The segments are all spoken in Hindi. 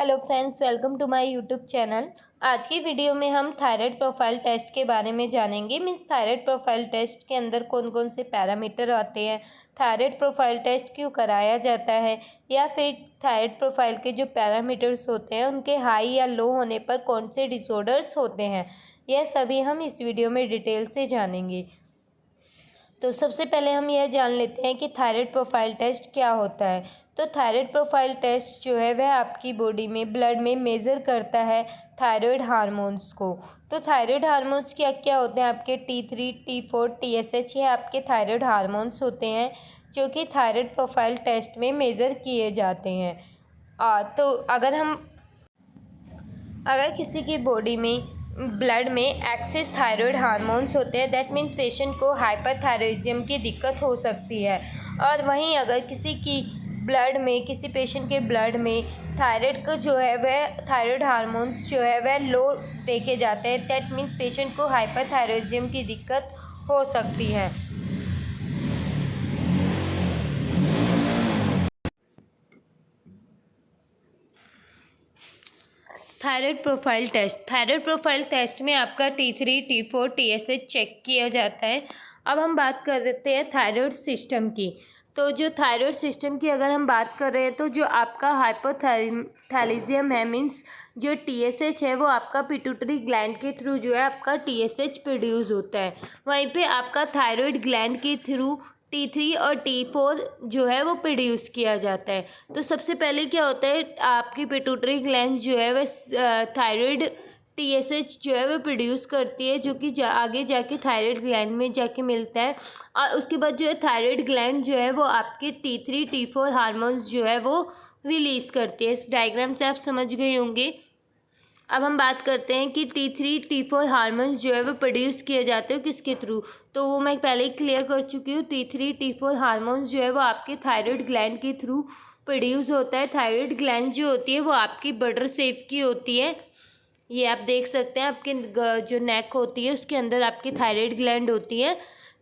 Hello friends, welcome to my YouTube channel. आज की वीडियो में हम थायराइड प्रोफाइल टेस्ट के बारे में जानेंगे। मीन्स थायराइड प्रोफाइल टेस्ट के अंदर कौन कौन से पैरामीटर आते हैं, थायराइड प्रोफाइल टेस्ट क्यों कराया जाता है, या फिर थायराइड प्रोफाइल के जो पैरामीटर्स होते हैं उनके हाई या लो होने पर कौन से डिसऑर्डर्स होते हैं, यह सभी हम इस वीडियो में डिटेल से जानेंगे। तो सबसे पहले हम यह जान लेते हैं कि थायराइड प्रोफाइल टेस्ट क्या होता है। तो थायराइड प्रोफाइल टेस्ट जो है वह आपकी बॉडी में ब्लड में मेज़र करता है थायराइड हार्मोन्स को। तो थायराइड हार्मोन्स क्या क्या होते हैं? आपके T3, T4, TSH, ये आपके थायराइड हार्मोन्स होते हैं जो कि थायराइड प्रोफाइल टेस्ट में मेज़र किए जाते हैं। तो अगर किसी की बॉडी में ब्लड में एक्सेस थायराइड हार्मोन्स होते हैं, दैट मीन्स पेशेंट को हाइपरथायरॉइडिज्म की दिक्कत हो सकती है। और वहीं अगर किसी पेशेंट के ब्लड में थायराइड का जो है वह थायराइड हार्मोन्स जो है वह लो देखे जाते हैं, दैट मीन्स पेशेंट को हाइपरथायरॉइडिज्म की दिक्कत हो सकती है। थायराइड प्रोफाइल टेस्ट में आपका T3, T4, TSH चेक किया जाता है। अब हम बात कर लेते हैं थायराइड सिस्टम की। तो जो थायराइड सिस्टम की अगर हम बात कर रहे हैं, तो जो आपका हाइपोथैलेशियम है, मीन्स जो TSH है वो आपका पिट्यूटरी ग्लैंड के थ्रू जो है आपका TSH प्रोड्यूस होता है। वहीं पे आपका थायराइड ग्लैंड के थ्रू T3 और T4 जो है वो प्रोड्यूस किया जाता है। तो सबसे पहले क्या होता है, आपकी पिट्यूटरी ग्लैंड जो है वह थायराइड TSH जो है वो प्रोड्यूस करती है, जो कि आगे जाके थायराइड ग्लैंड में जाके मिलता है। और उसके बाद जो है थायराइड ग्लैंड जो है वो आपके T3, T4 हार्मोन्स जो है वो रिलीज़ करती है। इस डायग्राम से आप समझ गए होंगे। अब हम बात करते हैं कि T3, T4 हार्मोन्स जो है वो प्रोड्यूस किए जाते हैं किसके थ्रू, तो वो मैं पहले ही क्लियर कर चुकी हूँ। T3, T4 हार्मोन्स जो है वो आपके थायराइड ग्लैंड के थ्रू प्रोड्यूस होता है। थायराइड ग्लैंड जो होती है वो आपकी बटर शेप की होती है। ये आप देख सकते हैं, आपके जो नेक होती है उसके अंदर आपकी थायराइड ग्लैंड होती है।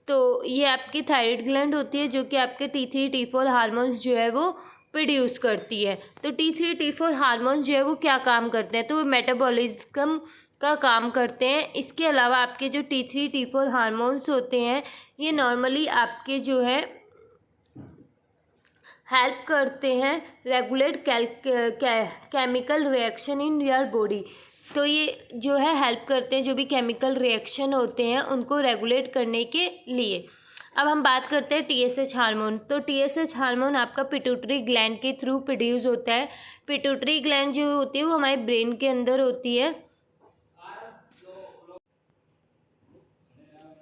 तो ये आपकी थायराइड ग्लैंड होती है जो कि आपके T3, T4 हार्मोन्स जो है वो प्रोड्यूस करती है। तो T3, T4 हार्मोन जो है वो क्या काम करते हैं, तो वो मेटाबॉलिज्म का काम करते हैं। इसके अलावा आपके जो T3, T4 हार्मोन्स होते हैं ये नॉर्मली आपके जो है हेल्प करते हैं regulate chemical reaction in your body. तो ये जो है हेल्प करते हैं, जो भी केमिकल रिएक्शन होते हैं उनको रेगुलेट करने के लिए। अब हम बात करते हैं TSH हार्मोन। तो TSH हार्मोन आपका पिट्यूटरी ग्लैंड के थ्रू प्रोड्यूस होता है। पिट्यूटरी ग्लैंड जो होती है वो हमारे ब्रेन के अंदर होती है।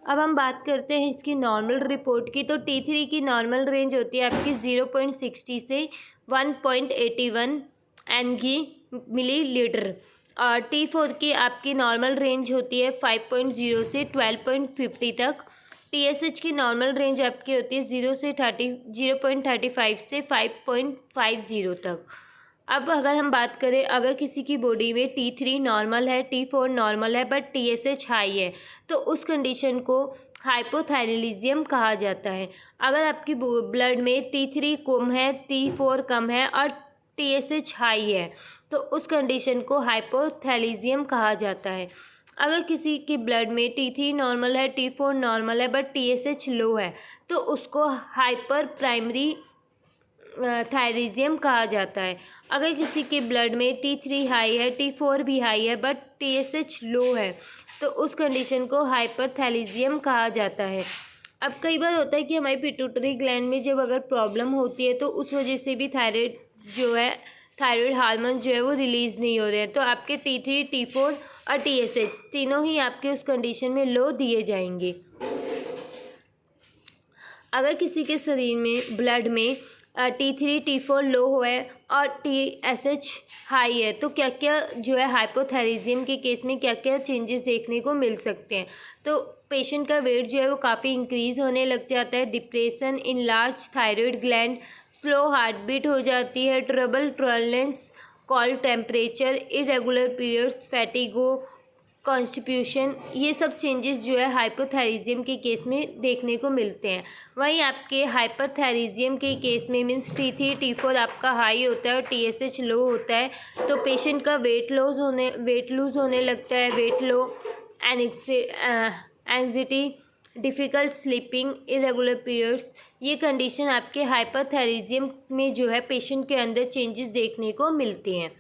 अब हम बात करते हैं इसकी नॉर्मल रिपोर्ट की। तो T3 की नॉर्मल रेंज होती है आपकी 0.60 से 1.81 Ng मिलीलीटर। और T4 की आपकी नॉर्मल रेंज होती है 5.0 से 12.50 तक। TSH की नॉर्मल रेंज आपकी होती है 0.35 से 5.50 तक। अब अगर हम बात करें, अगर किसी की बॉडी में T3 नॉर्मल है, T4 नॉर्मल है बट TSH हाई है, तो उस कंडीशन को हाइपोथायरॉयडिज्म कहा जाता है। अगर आपकी ब्लड में T3 कम है, T4 कम है और TSH हाई है, तो उस कंडीशन को हाइपोथैलेशियम कहा जाता है। अगर किसी के ब्लड में T3 नॉर्मल है, T4 नॉर्मल है बट TSH लो है, तो उसको हाइपर प्राइमरी थायरिज्म कहा जाता है। अगर किसी के ब्लड में T3 हाई है, T4 भी हाई है बट TSH लो है, तो उस कंडीशन को हाइपरथैलेशियम कहा जाता है। अब कई बार होता है कि हमारी पिट्यूटरी ग्लैंड में जब अगर प्रॉब्लम होती है तो उस वजह से भी थायराइड हार्मोन जो है वो रिलीज़ नहीं हो रहे हैं, तो आपके T3, T4 और TSH तीनों ही आपके उस कंडीशन में लो दिए जाएंगे। अगर किसी के शरीर में ब्लड में T3, T4 लो हो है और TSH हाई है, तो क्या क्या जो है हाइपोथायरिज्म के केस में क्या क्या चेंजेस देखने को मिल सकते हैं। तो पेशेंट का वेट जो है वो काफ़ी इंक्रीज़ होने लग जाता है, depression, enlarge thyroid gland, slow heartbeat हो जाती है, trouble tolerance, cold temperature, irregular periods, fatigue, constipation, ये सब चेंजेस जो है हाइपोथायरिज्म के केस में देखने को मिलते हैं। वहीं आपके हाइपरथायरिज्म के केस में मीन्स T3 T4 आपका हाई होता है और TSH लो होता है, तो पेशेंट का वेट लूज़ होने लगता है, weight low, anxiety, difficult sleeping, irregular periods, ये कंडीशन आपके हाइपरथायरिज्म में जो है पेशेंट के अंदर चेंजेस देखने को मिलती हैं।